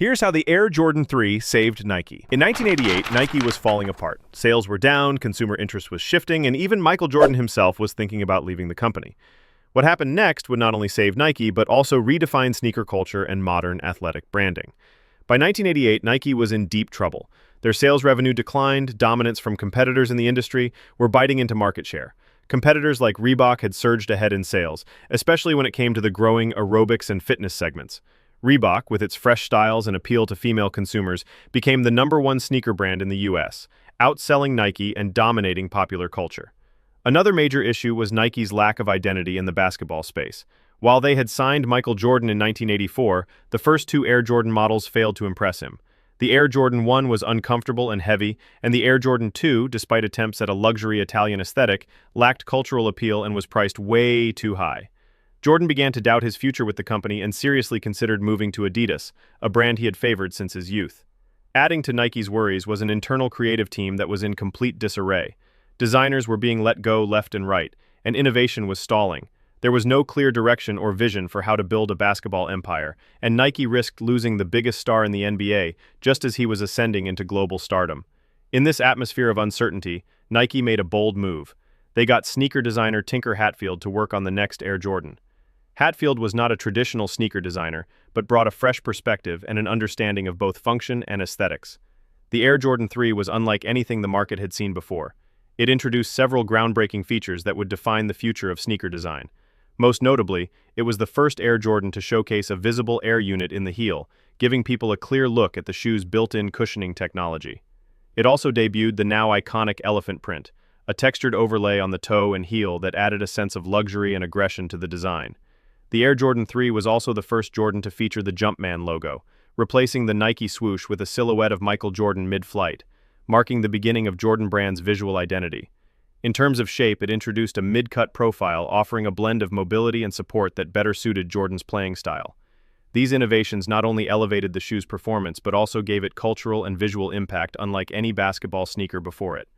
Here's how the Air Jordan 3 saved Nike. In 1988, Nike was falling apart. Sales were down, consumer interest was shifting, and even Michael Jordan himself was thinking about leaving the company. What happened next would not only save Nike, but also redefine sneaker culture and modern athletic branding. By 1988, Nike was in deep trouble. Their sales revenue declined, dominance from competitors in the industry were biting into market share. Competitors like Reebok had surged ahead in sales, especially when it came to the growing aerobics and fitness segments. Reebok, with its fresh styles and appeal to female consumers, became the #1 sneaker brand in the US, outselling Nike and dominating popular culture. Another major issue was Nike's lack of identity in the basketball space. While they had signed Michael Jordan in 1984, the first two Air Jordan models failed to impress him. The Air Jordan 1 was uncomfortable and heavy, and the Air Jordan 2, despite attempts at a luxury Italian aesthetic, lacked cultural appeal and was priced way too high. Jordan began to doubt his future with the company and seriously considered moving to Adidas, a brand he had favored since his youth. Adding to Nike's worries was an internal creative team that was in complete disarray. Designers were being let go left and right, and innovation was stalling. There was no clear direction or vision for how to build a basketball empire, and Nike risked losing the biggest star in the NBA just as he was ascending into global stardom. In this atmosphere of uncertainty, Nike made a bold move. They got sneaker designer Tinker Hatfield to work on the next Air Jordan. Hatfield was not a traditional sneaker designer, but brought a fresh perspective and an understanding of both function and aesthetics. The Air Jordan 3 was unlike anything the market had seen before. It introduced several groundbreaking features that would define the future of sneaker design. Most notably, it was the first Air Jordan to showcase a visible air unit in the heel, giving people a clear look at the shoe's built-in cushioning technology. It also debuted the now iconic elephant print, a textured overlay on the toe and heel that added a sense of luxury and aggression to the design. The Air Jordan 3 was also the first Jordan to feature the Jumpman logo, replacing the Nike swoosh with a silhouette of Michael Jordan mid-flight, marking the beginning of Jordan Brand's visual identity. In terms of shape, it introduced a mid-cut profile offering a blend of mobility and support that better suited Jordan's playing style. These innovations not only elevated the shoe's performance but also gave it cultural and visual impact unlike any basketball sneaker before it.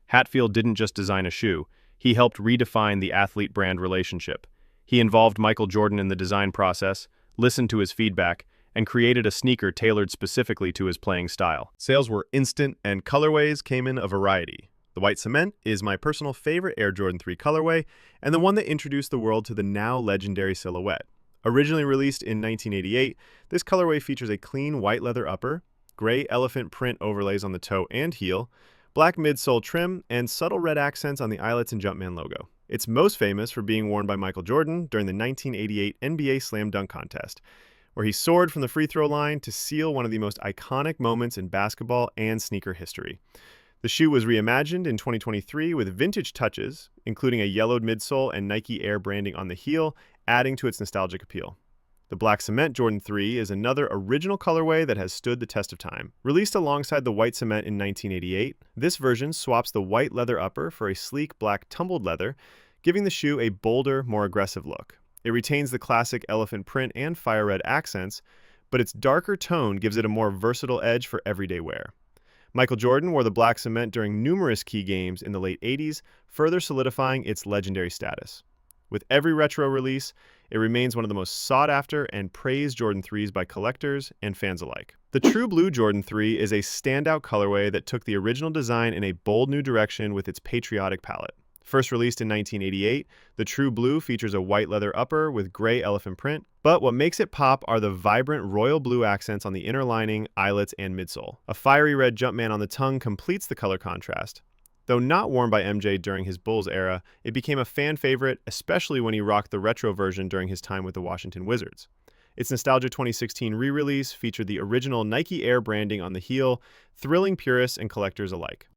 Hatfield didn't just design a shoe, he helped redefine the athlete-brand relationship. He involved Michael Jordan in the design process, listened to his feedback, and created a sneaker tailored specifically to his playing style. Sales were instant, and colorways came in a variety. The white cement is my personal favorite Air Jordan 3 colorway, and the one that introduced the world to the now legendary silhouette. Originally released in 1988, this colorway features a clean white leather upper, gray elephant print overlays on the toe and heel, black midsole trim, and subtle red accents on the eyelets and Jumpman logo. It's most famous for being worn by Michael Jordan during the 1988 NBA Slam Dunk Contest, where he soared from the free throw line to seal one of the most iconic moments in basketball and sneaker history. The shoe was reimagined in 2023 with vintage touches, including a yellowed midsole and Nike Air branding on the heel, adding to its nostalgic appeal. The black cement Jordan 3 is another original colorway that has stood the test of time. Released alongside the white cement in 1988, this version swaps the white leather upper for a sleek black tumbled leather, giving the shoe a bolder, more aggressive look. It retains the classic elephant print and fire red accents, but its darker tone gives it a more versatile edge for everyday wear. Michael Jordan wore the black cement during numerous key games in the late 80s, further solidifying its legendary status. With every retro release, it remains one of the most sought-after and praised Jordan 3s by collectors and fans alike. The True Blue Jordan 3 is a standout colorway that took the original design in a bold new direction with its patriotic palette. First released in 1988, the True Blue features a white leather upper with gray elephant print, but what makes it pop are the vibrant royal blue accents on the inner lining, eyelets, and midsole. A fiery red Jumpman on the tongue completes the color contrast. Though not worn by MJ during his Bulls era, it became a fan favorite, especially when he rocked the retro version during his time with the Washington Wizards. Its Nostalgia 2016 re-release featured the original Nike Air branding on the heel, thrilling purists and collectors alike.